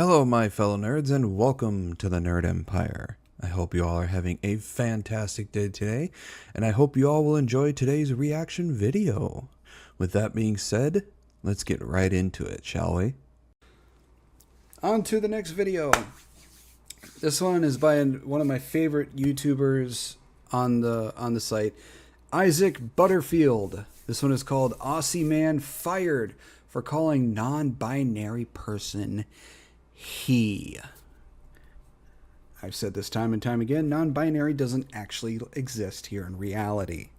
Hello, my fellow nerds, and welcome to the Nerd Empire. I hope you all are having a fantastic day today, and I hope you all will enjoy today's reaction video. With that being said, let's get right into it, shall we? On to the next video. This one is by one of my favorite YouTubers on the site, Isaac Butterfield. This one is called Aussie Man Fired for Calling Non-Binary Person He. I've said this time and time again, non-binary doesn't actually exist here in reality.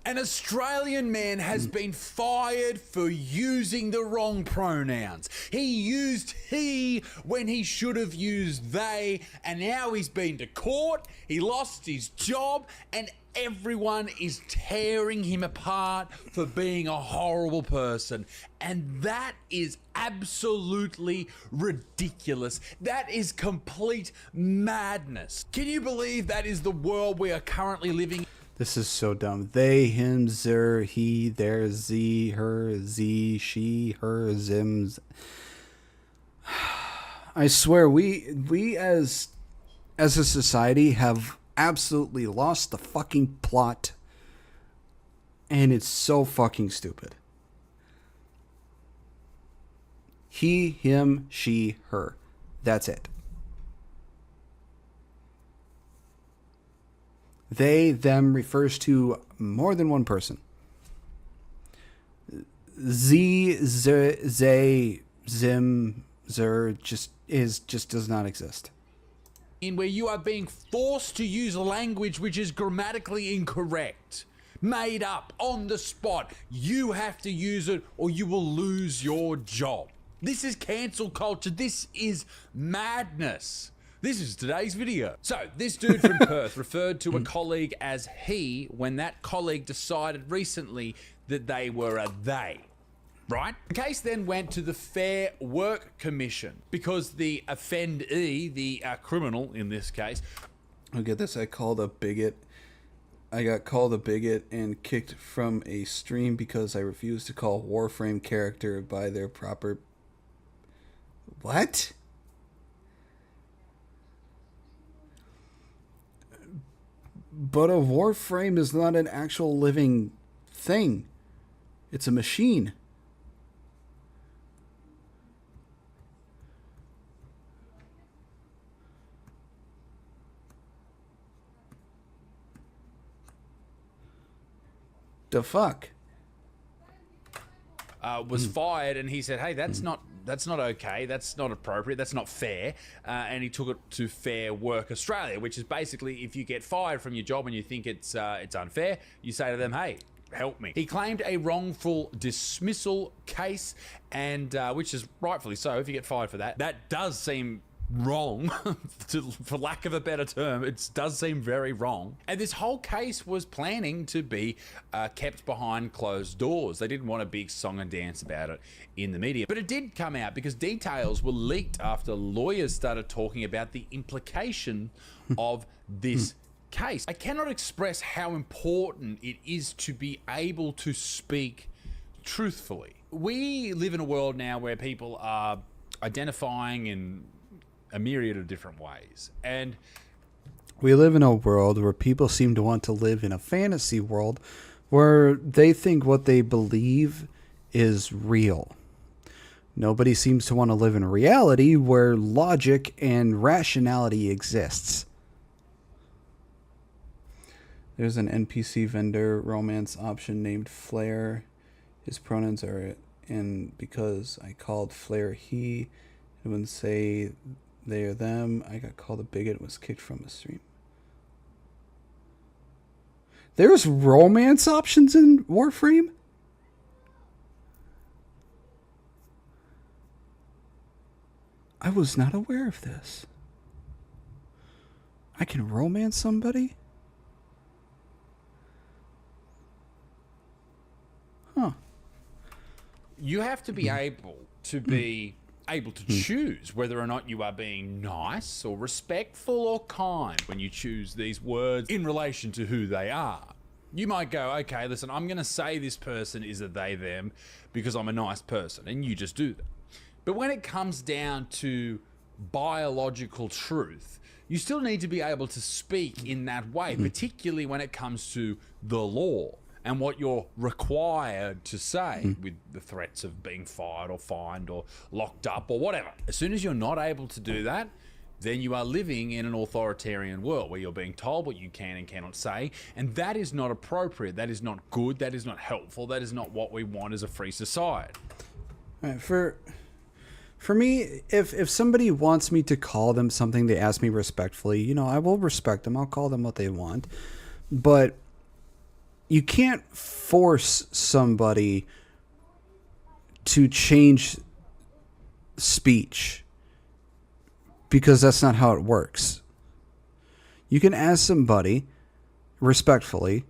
An Australian man has been fired for using the wrong pronouns. He used he when he should have used they, and now he's been to court, he lost his job, and everyone is tearing him apart for being a horrible person. And that is absolutely ridiculous. That is complete madness. Can you believe that is the world we are currently living in? This is so dumb. They, him, zer, he, their, z, her, z, she, her, zims. I swear, we as a society have absolutely lost the fucking plot. And it's so fucking stupid. He, him, she, her. That's it. They, them refers to more than one person. Z, z, zay, zim, zer just does not exist. In where you are being forced to use language which is grammatically incorrect, made up on the spot. You have to use it or you will lose your job. This is cancel culture. This is madness. This is today's video. So, this dude from Perth referred to a colleague as he when that colleague decided recently that they were a they. Right? The case then went to the Fair Work Commission because the offendee, the criminal in this case. Look at this. I got called a bigot and kicked from a stream because I refused to call Warframe character by their proper... What? But a Warframe is not an actual living thing. It's a machine. The fuck? Was fired, and he said, hey, that's not okay, that's not appropriate, that's not fair, and he took it to Fair Work Australia, which is basically if you get fired from your job and you think it's unfair, you say to them, hey, help me. He claimed a wrongful dismissal case, and which is rightfully so. If you get fired for that, that does seem wrong, for lack of a better term. It does seem very wrong. And this whole case was planning to be kept behind closed doors. They didn't want a big song and dance about it in the media. But it did come out because details were leaked after lawyers started talking about the implication of this case. I cannot express how important it is to be able to speak truthfully. We live in a world now where people are identifying in a myriad of different ways, and we live in a world where people seem to want to live in a fantasy world where they think what they believe is real. Nobody seems to want to live in reality where logic and rationality exists. There's an NPC vendor romance option named Flair. His pronouns are in because I called Flair he. It wouldn't say they or them. I got called a bigot and was kicked from a stream. There's romance options in Warframe? I was not aware of this. I can romance somebody? Huh. You have to be able to choose whether or not you are being nice or respectful or kind when you choose these words in relation to who they are. You might go, okay, listen, I'm going to say this person is a they, them because I'm a nice person, and you just do that. But when it comes down to biological truth, you still need to be able to speak in that way, particularly when it comes to the law and what you're required to say with the threats of being fired or fined or locked up or whatever. As soon as you're not able to do that, then you are living in an authoritarian world where you're being told what you can and cannot say, and that is not appropriate. That is not good. That is not helpful. That is not what we want as a free society. Right, for me, if somebody wants me to call them something, they ask me respectfully, you know, I will respect them. I'll call them what they want. But you can't force somebody to change speech, because that's not how it works. You can ask somebody respectfully,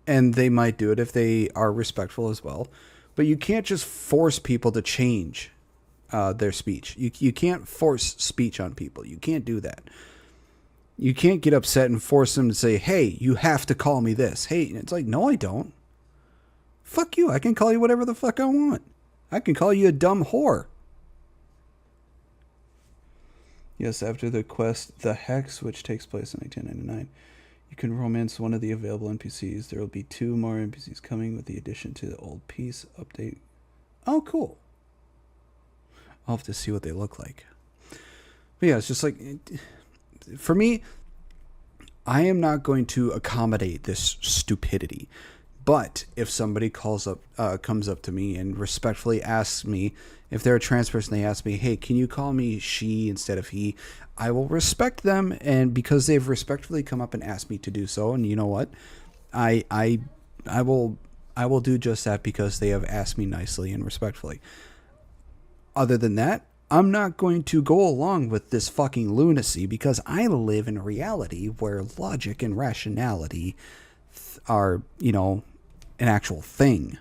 and they might do it if they are respectful as well. But you can't just force people to change their speech. You can't force speech on people. You can't do that. You can't get upset and force them to say, hey, you have to call me this. Hey, it's like, no, I don't. Fuck you. I can call you whatever the fuck I want. I can call you a dumb whore. Yes, after the quest The Hex, which takes place in 1999, you can romance one of the available NPCs. There will be 2 more NPCs coming with the addition to the old piece update. Oh, cool. I'll have to see what they look like. But yeah, it's just like, for me, I am not going to accommodate this stupidity. But if somebody comes up to me and respectfully asks me, if they're a trans person, they ask me, hey, can you call me she instead of he? I will respect them, and because they've respectfully come up and asked me to do so, and you know what, I will do just that because they have asked me nicely and respectfully. Other than that, I'm not going to go along with this fucking lunacy, because I live in a reality where logic and rationality are, you know, an actual thing.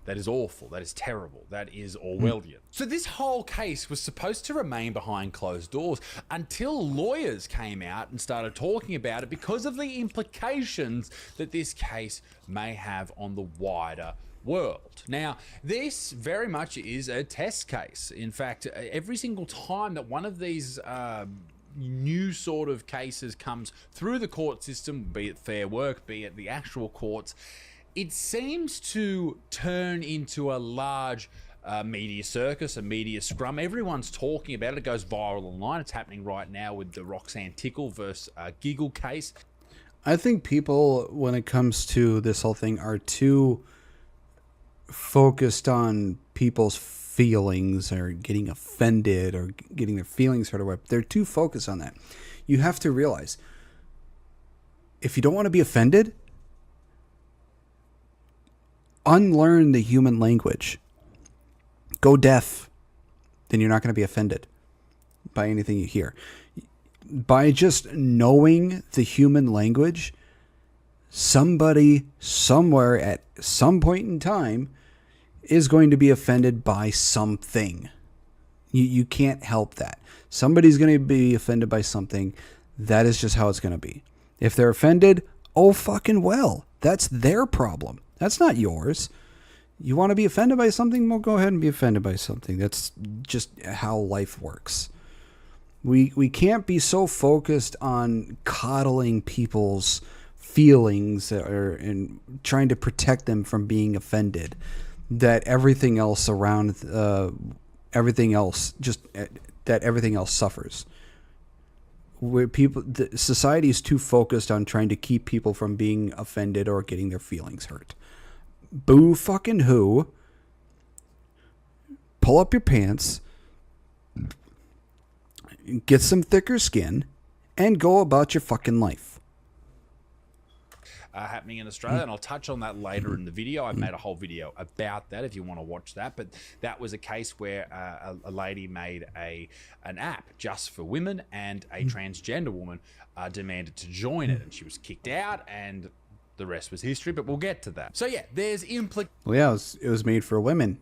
That is awful. That is terrible. That is Orwellian. So this whole case was supposed to remain behind closed doors until lawyers came out and started talking about it because of the implications that this case may have on the wider world. Now, this very much is a test case. In fact, every single time that one of these new sort of cases comes through the court system, be it Fair Work, be it the actual courts, it seems to turn into a large media circus, a media scrum. Everyone's talking about it. It goes viral online. It's happening right now with the Roxanne Tickle versus Giggle case. I think people, when it comes to this whole thing, are too focused on people's feelings or getting offended or getting their feelings hurt or whatever. They're too focused on that. You have to realize, if you don't want to be offended, unlearn the human language. Go deaf. Then you're not going to be offended by anything you hear. By just knowing the human language, somebody somewhere at some point in time is going to be offended by something. You can't help that. Somebody's going to be offended by something. That is just how it's going to be. If they're offended, oh fucking well. That's their problem. That's not yours. You want to be offended by something? Well, go ahead and be offended by something. That's just how life works. We can't be so focused on coddling people's feelings and trying to protect them from being offended that everything else around everything else suffers. Where society is too focused on trying to keep people from being offended or getting their feelings hurt. Boo fucking who. Pull up your pants, get some thicker skin, and go about your fucking life. Happening in Australia, and I'll touch on that later in the video. I've made a whole video about that if you want to watch that, but that was a case where a lady made an app just for women, and a transgender woman demanded to join it, and she was kicked out, and the rest was history, but we'll get to that. So yeah, there's Well, yeah, it was made for women.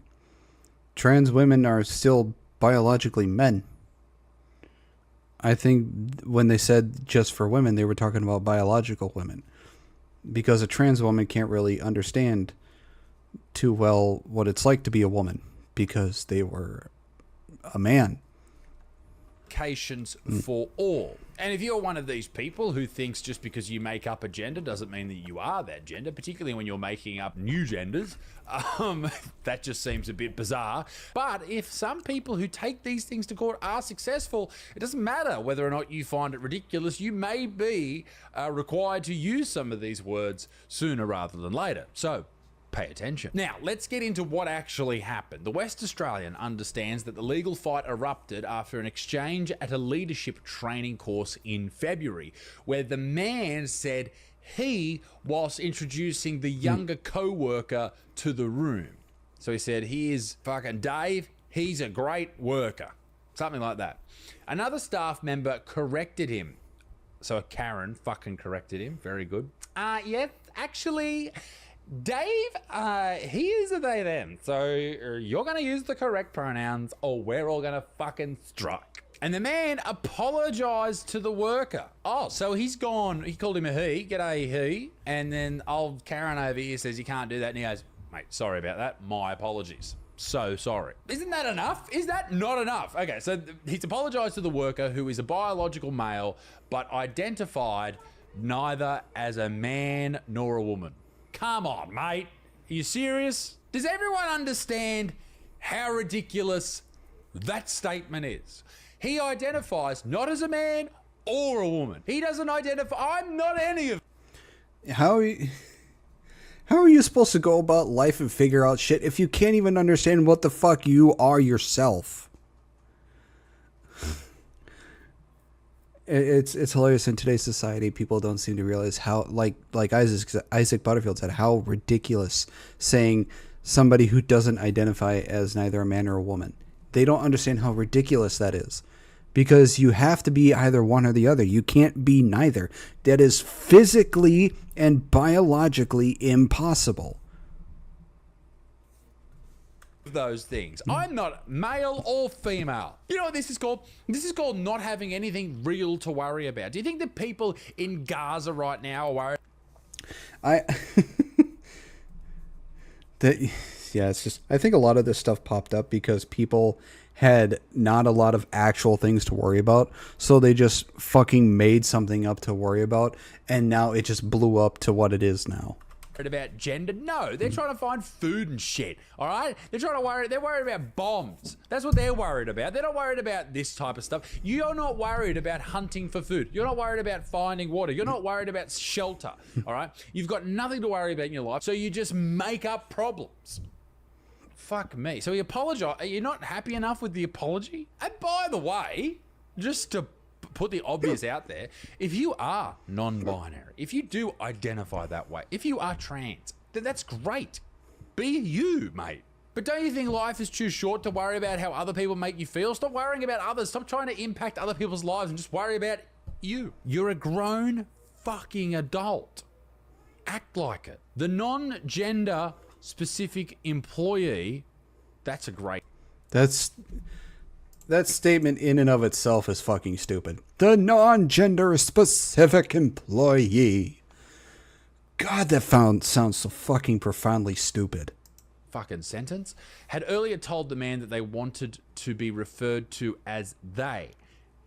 Trans women are still biologically men. I think when they said just for women, they were talking about biological women. Because a trans woman can't really understand too well what it's like to be a woman, because they were a man. For all. And if you're one of these people who thinks just because you make up a gender doesn't mean that you are that gender, particularly when you're making up new genders, that just seems a bit bizarre. But if some people who take these things to court are successful, it doesn't matter whether or not you find it ridiculous. You may be required to use some of these words sooner rather than later. So pay attention. Now, let's get into what actually happened. The West Australian understands that the legal fight erupted after an exchange at a leadership training course in February, where the man said he was introducing the younger co-worker to the room. So he said, here's fucking Dave, he's a great worker. Something like that. Another staff member corrected him. So Karen fucking corrected him. Very good. Yeah, actually, Dave, he is a they, them. So you're going to use the correct pronouns or we're all going to fucking strike. And the man apologized to the worker. Oh, so he called him a he, g'day he. And then old Karen over here says you can't do that. And he goes, mate, sorry about that. My apologies. So sorry. Isn't that enough? Is that not enough? Okay, so he's apologized to the worker who is a biological male, but identified neither as a man nor a woman. Come on, mate. Are you serious? Does everyone understand how ridiculous that statement is? He identifies not as a man or a woman. He doesn't identify. I'm not any of them. How are you supposed to go about life and figure out shit if you can't even understand what the fuck you are yourself? It's hilarious in today's society. People don't seem to realize how, like Isaac Butterfield said, how ridiculous saying somebody who doesn't identify as neither a man or a woman. They don't understand how ridiculous that is, because you have to be either one or the other. You can't be neither. That is physically and biologically impossible. Those things. I'm not male or female. You know what this is called? This is called not having anything real to worry about. Do you think that people in Gaza right now are worried? It's just, I think a lot of this stuff popped up because people had not a lot of actual things to worry about, so they just fucking made something up to worry about, and now it just blew up to what it is now. About gender? No, they're trying to find food and shit. All right, they're worried about bombs. That's what they're worried about. They're not worried about this type of stuff. You're not worried about hunting for food. You're not worried about finding water. You're not worried about shelter. All right, you've got nothing to worry about in your life, so you just make up problems. Fuck me. So he apologized. Are you not happy enough with the apology? And by the way, just to put the obvious out there, if you are non-binary, if you do identify that way, if you are trans, then that's great. Be you, mate. But don't you think life is too short to worry about how other people make you feel? Stop worrying about others. Stop trying to impact other people's lives and just worry about you. You're a grown fucking adult. Act like it. The non-gender specific employee, that's a great... That statement in and of itself is fucking stupid. The non-gender specific employee. God, that sounds so fucking profoundly stupid. Fucking sentence. Had earlier told the man that they wanted to be referred to as they,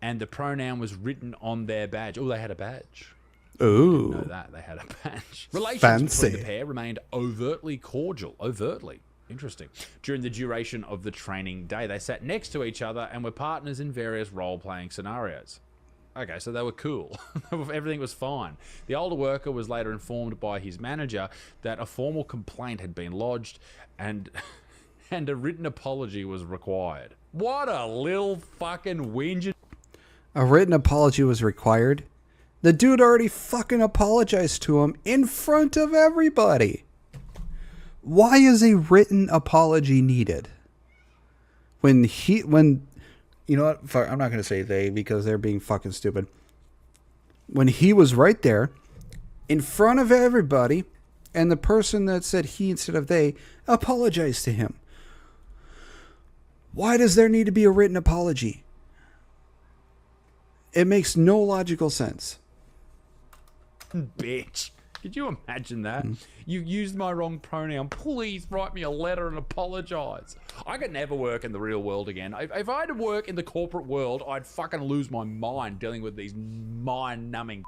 and the pronoun was written on their badge. Oh, they had a badge. Ooh. Didn't know that. They had a badge. Relations Fancy. between the pair remained overtly cordial. Overtly. Interesting. During the duration of the training day, they sat next to each other and were partners in various role-playing scenarios. Okay, so they were cool. Everything was fine. The older worker was later informed by his manager that a formal complaint had been lodged and a written apology was required. What a little fucking whinge. A written apology was required? The dude already fucking apologized to him in front of everybody. Why is a written apology needed? When you know what? Fuck, I'm not going to say they because they're being fucking stupid. When he was right there in front of everybody and the person that said he instead of they apologized to him. Why does there need to be a written apology? It makes no logical sense. Bitch. Could you imagine that? You used my wrong pronoun. Please write me a letter and apologize. I could never work in the real world again. If I had to work in the corporate world, I'd fucking lose my mind dealing with these mind-numbing.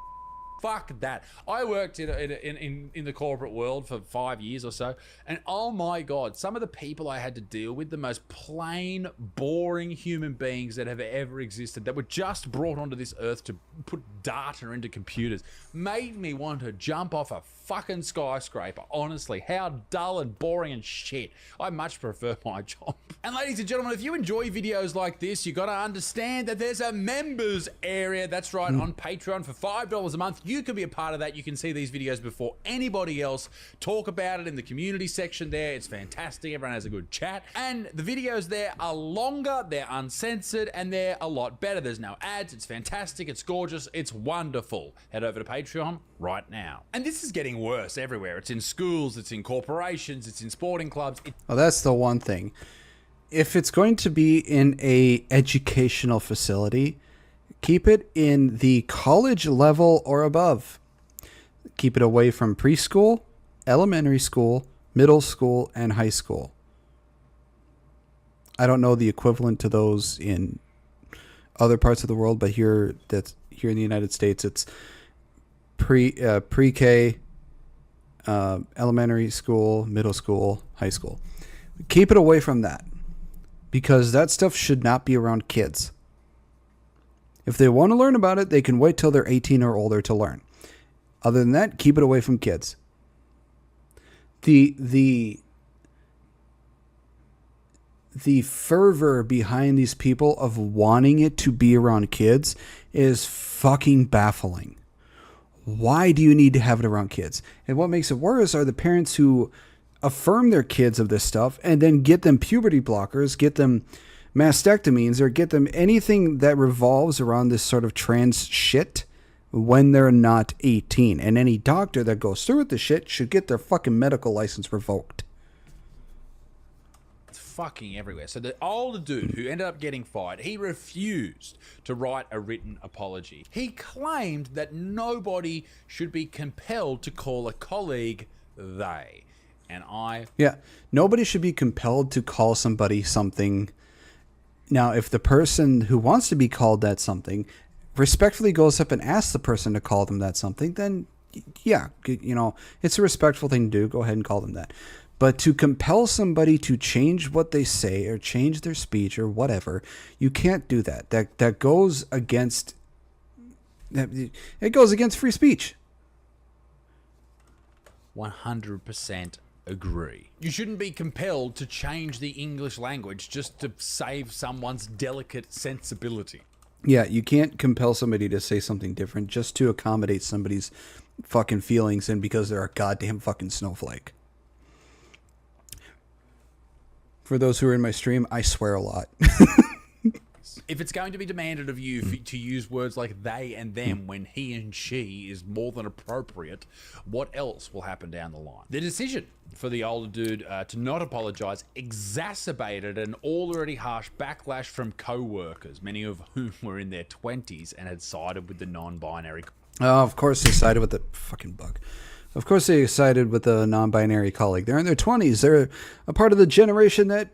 Fuck that. I worked in the corporate world for 5 years or so, and oh my god, some of the people I had to deal with, the most plain, boring human beings that have ever existed, that were just brought onto this earth to put data into computers, made me want to jump off a fucking skyscraper. Honestly, how dull and boring and shit. I much prefer my job. And ladies and gentlemen, if you enjoy videos like this, you got to understand that there's a members area. That's right, on Patreon for $5 a month. You can be a part of that. You can see these videos before anybody else. Talk about it in the community section there. It's fantastic. Everyone has a good chat. And the videos there are longer, they're uncensored, and they're a lot better. There's no ads. It's fantastic. It's gorgeous. It's wonderful. Head over to Patreon right now. And this is getting worse everywhere. It's in schools, it's in corporations, it's in sporting clubs. Well, that's the one thing. If it's going to be in a educational facility, keep it in the college level or above. Keep it away from preschool, elementary school, middle school, and high school. I don't know the equivalent to those in other parts of the world, but here in the United States, it's pre-K, elementary school, middle school, high school. Keep it away from that, because that stuff should not be around kids. If they want to learn about it, they can wait till they're 18 or older to learn. Other than that, keep it away from kids. The fervor behind these people of wanting it to be around kids is fucking baffling. Why do you need to have it around kids? And what makes it worse are the parents who affirm their kids of this stuff and then get them puberty blockers, get them mastectomies, or get them anything that revolves around this sort of trans shit when they're not 18. And any doctor that goes through with the shit should get their fucking medical license revoked. It's fucking everywhere. So the older dude who ended up getting fired, he refused to write a written apology. He claimed that nobody should be compelled to call a colleague they. And nobody should be compelled to call somebody something. Now, if the person who wants to be called that something respectfully goes up and asks the person to call them that something, then yeah, it's a respectful thing to do. Go ahead and call them that. But to compel somebody to change what they say or change their speech or whatever, you can't do that. That goes against free speech. 100% agree. You shouldn't be compelled to change the English language just to save someone's delicate sensibility. Yeah, you can't compel somebody to say something different just to accommodate somebody's fucking feelings and because they're a goddamn fucking snowflake. For those who are in my stream, I swear a lot. If it's going to be demanded of you to use words like they and them when he and she is more than appropriate, what else will happen down the line? The decision for the older dude to not apologize exacerbated an already harsh backlash from co-workers, many of whom were in their 20s and had sided with the non-binary. Oh, of course they sided with the fucking bug. Of course they sided with the non-binary colleague. They're in their 20s. They're a part of the generation that,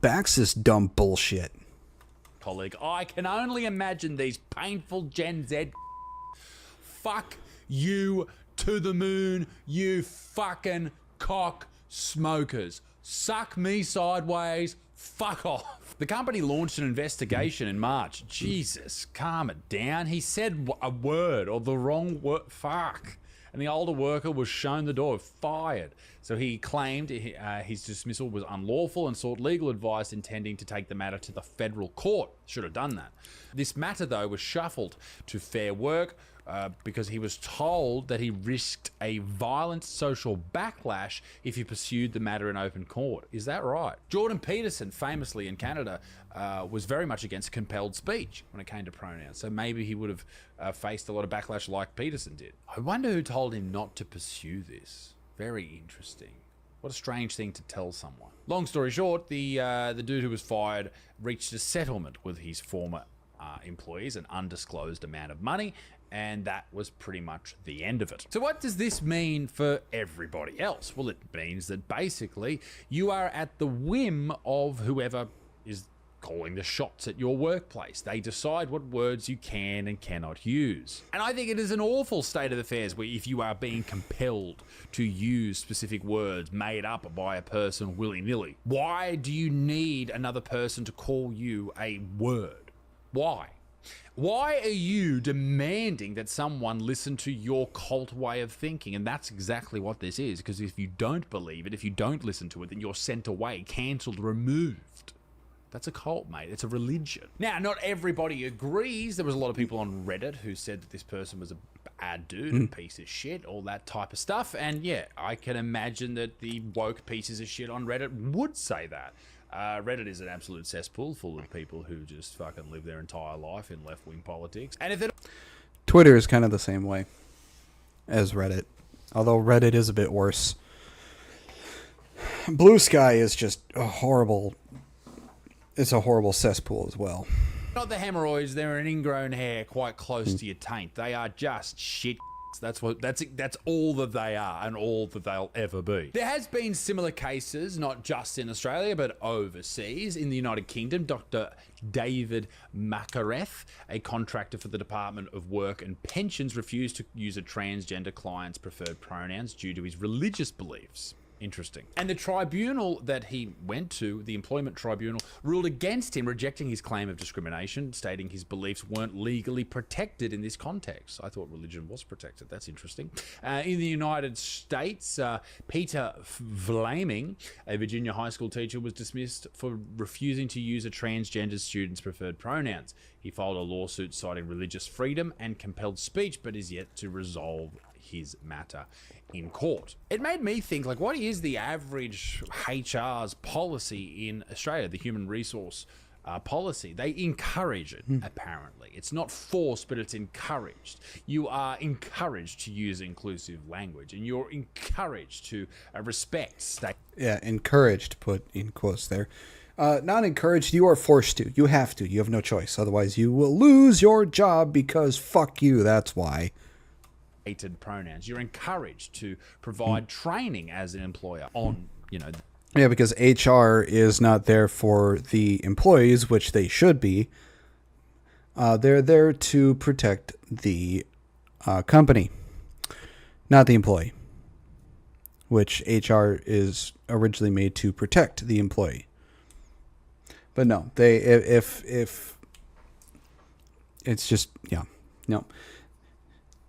backs this dumb bullshit. Colleague, I can only imagine these painful Gen Z. Fuck you to the moon, you fucking cock smokers. Suck me sideways. Fuck off. The company launched an investigation in March. Jesus, calm it down. He said a word or the wrong word. Fuck. And the older worker was shown the door, fired. So he claimed his dismissal was unlawful and sought legal advice, intending to take the matter to the federal court. Should have done that. This matter, though, was shuffled to Fair Work because he was told that he risked a violent social backlash if he pursued the matter in open court. Is that right? Jordan Peterson, famously in Canada, was very much against compelled speech when it came to pronouns. So maybe he would have faced a lot of backlash like Peterson did. I wonder who told him not to pursue this. Very interesting. What a strange thing to tell someone. Long story short, the dude who was fired reached a settlement with his former employees, an undisclosed amount of money, And that was pretty much the end of it. So what does this mean for everybody else? Well, it means that basically you are at the whim of whoever is calling the shots at your workplace. They decide what words you can and cannot use. And I think it is an awful state of affairs where if you are being compelled to use specific words made up by a person willy-nilly, why do you need another person to call you a word? Why? Why are you demanding that someone listen to your cult way of thinking? And that's exactly what this is, because if you don't believe it, if you don't listen to it, then you're sent away, cancelled, removed. That's a cult, mate. It's a religion. Now, not everybody agrees. There was a lot of people on Reddit who said that this person was a bad dude, a piece of shit, all that type of stuff. And yeah, I can imagine that the woke pieces of shit on Reddit would say that. Reddit is an absolute cesspool full of people who just fucking live their entire life in left-wing politics. And if Twitter is kind of the same way as Reddit, although Reddit is a bit worse. Blue Sky is just a horrible... It's a horrible cesspool as well. Not the hemorrhoids, they're an ingrown hair quite close to your taint. They are just shit. That's all that they are and all that they'll ever be. There has been similar cases, not just in Australia, but overseas. In the United Kingdom, Dr. David Makareth, a contractor for the Department of Work and Pensions, refused to use a transgender client's preferred pronouns due to his religious beliefs. Interesting. And the tribunal that he went to, the employment tribunal, ruled against him, rejecting his claim of discrimination, stating his beliefs weren't legally protected in this context. I thought religion was protected. That's interesting. In the United States, Peter Vlaming, a Virginia high school teacher, was dismissed for refusing to use a transgender student's preferred pronouns. He filed a lawsuit citing religious freedom and compelled speech, but is yet to resolve his matter in court. It made me think, like, what is the average HR's policy in Australia, the human resource policy? They encourage it, apparently. It's not forced, but it's encouraged. You are encouraged to use inclusive language, and you're encouraged to respect state. Yeah, encouraged, put in quotes there. Not encouraged, you are forced to. You have to. You have no choice. Otherwise, you will lose your job because fuck you, that's why. Pronouns. You're encouraged to provide training as an employer on, Yeah, because HR is not there for the employees, which they should be. They're there to protect the company, not the employee, which HR is originally made to protect the employee. But no, if it's just, yeah, no.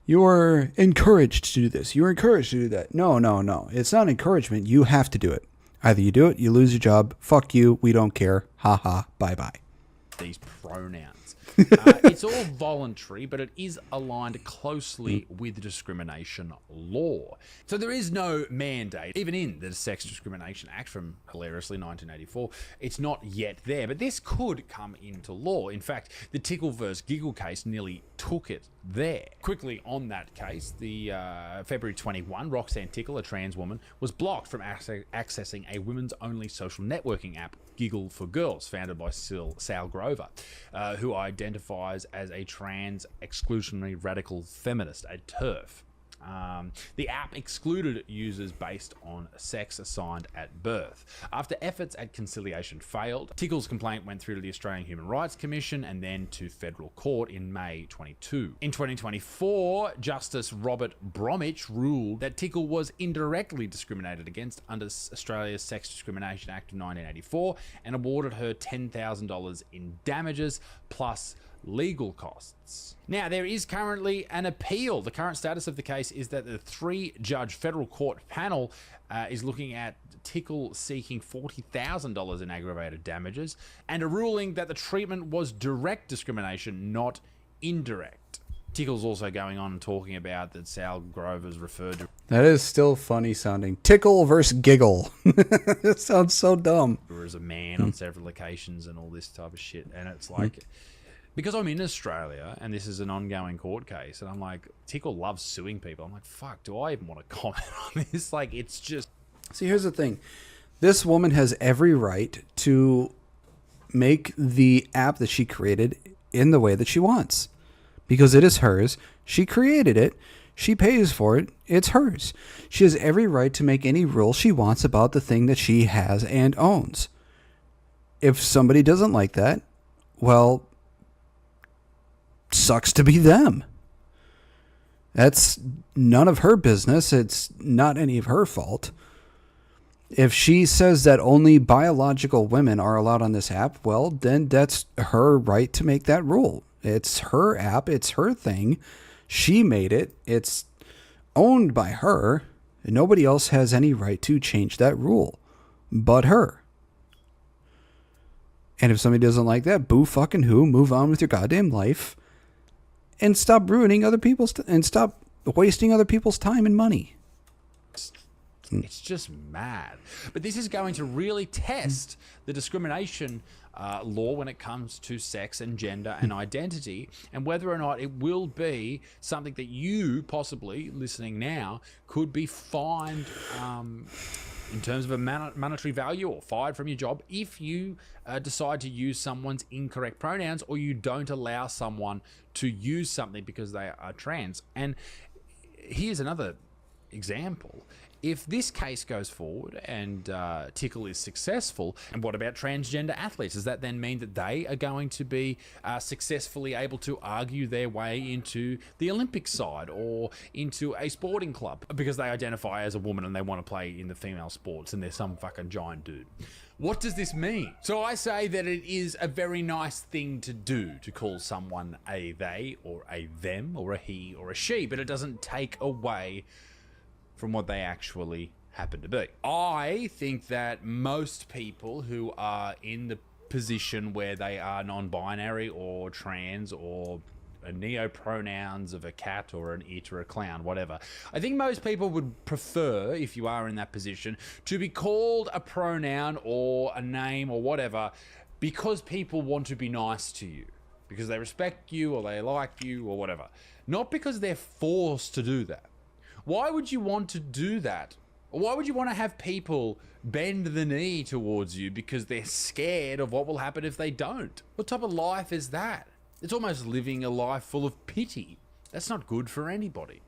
You are encouraged to do this. You're encouraged to do that. No. It's not encouragement. You have to do it. Either you do it, you lose your job. Fuck you. We don't care. Ha ha. Bye bye. These pronouns. It's all voluntary, but it is aligned closely with discrimination law. So there is no mandate, even in the Sex Discrimination Act from, hilariously, 1984. It's not yet there, but this could come into law. In fact, the Tickle vs. Giggle case nearly took it there. Quickly on that case, the February 21, Roxanne Tickle, a trans woman, was blocked from accessing a women's-only social networking app, Giggle for Girls, founded by Sal Grover, who identifies as a trans exclusionary radical feminist, a TERF. The app excluded users based on sex assigned at birth. After efforts at conciliation failed, Tickle's complaint went through to the Australian Human Rights Commission and then to federal court in May 22. In 2024, Justice Robert Bromwich ruled that Tickle was indirectly discriminated against under Australia's Sex Discrimination Act of 1984 and awarded her $10,000 in damages plus legal costs. Now, there is currently an appeal. The current status of the case is that the 3-judge federal court panel is looking at Tickle seeking $40,000 in aggravated damages and a ruling that the treatment was direct discrimination, not indirect. Tickle's also going on and talking about that Sal Grover's referred to. That is still funny sounding. Tickle versus Giggle. It sounds so dumb. As a man on several occasions and all this type of shit. And it's like... Because I'm in Australia and this is an ongoing court case and I'm like, Tickle loves suing people. I'm like, fuck, do I even want to comment on this? Like, it's just... See, here's the thing. This woman has every right to make the app that she created in the way that she wants. because it is hers. She created it. She pays for it. It's hers. She has every right to make any rule she wants about the thing that she has and owns. If somebody doesn't like that, well, sucks to be them. That's none of her business. It's not any of her fault. If she says that only biological women are allowed on this app, well, then that's her right to make that rule. It's her app. It's her thing. She made it. It's owned by her. And nobody else has any right to change that rule but her. And if somebody doesn't like that, boo fucking who, move on with your goddamn life and stop ruining other people's and stop wasting other people's time and money. It's just mad. But this is going to really test the discrimination law when it comes to sex and gender and identity, and whether or not it will be something that you, possibly listening now, could be fined in terms of a monetary value or fired from your job if you decide to use someone's incorrect pronouns, or you don't allow someone to use something because they are trans. And here's another example. If this case goes forward and Tickle is successful, and what about transgender athletes? Does that then mean that they are going to be successfully able to argue their way into the Olympic side or into a sporting club because they identify as a woman and they want to play in the female sports and they're some fucking giant dude? What does this mean? So I say that it is a very nice thing to do to call someone a they or a them or a he or a she, but it doesn't take away from what they actually happen to be. I think that most people who are in the position where they are non-binary or trans or neo-pronouns of a cat or an it or a clown, whatever, I think most people would prefer, if you are in that position, to be called a pronoun or a name or whatever because people want to be nice to you, because they respect you or they like you or whatever, not because they're forced to do that. Why would you want to do that? Or why would you want to have people bend the knee towards you because they're scared of what will happen if they don't? What type of life is that? It's almost living a life full of pity. That's not good for anybody.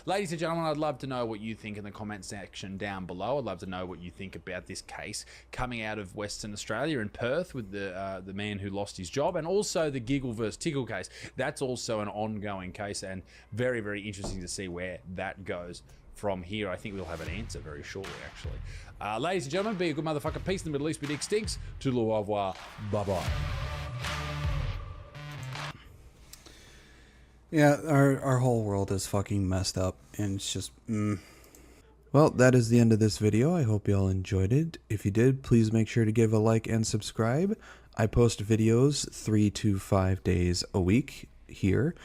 Ladies and gentlemen, I'd love to know what you think in the comment section down below. I'd love to know what you think about this case coming out of Western Australia in Perth with the man who lost his job, and also the Giggle versus Tickle case. That's also an ongoing case, and very, very interesting to see where that goes from here. I think we'll have an answer very shortly, actually. Ladies and gentlemen, be a good motherfucker. Peace in the Middle East. Be dick stinks. Toodle au revoir. Bye-bye. Yeah, our whole world is fucking messed up, and it's just, Well, that is the end of this video. I hope you all enjoyed it. If you did, please make sure to give a like and subscribe. I post videos 3 to 5 days a week here.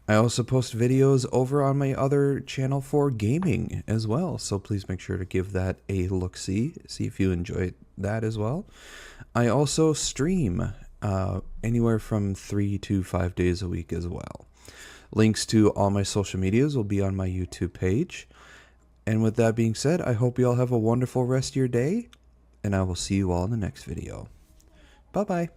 I also post videos over on my other channel for gaming as well, so please make sure to give that a look-see, see if you enjoy that as well. I also stream anywhere from 3 to 5 days a week as well. Links to all my social medias will be on my YouTube page. And with that being said, I hope you all have a wonderful rest of your day, and I will see you all in the next video. Bye-bye.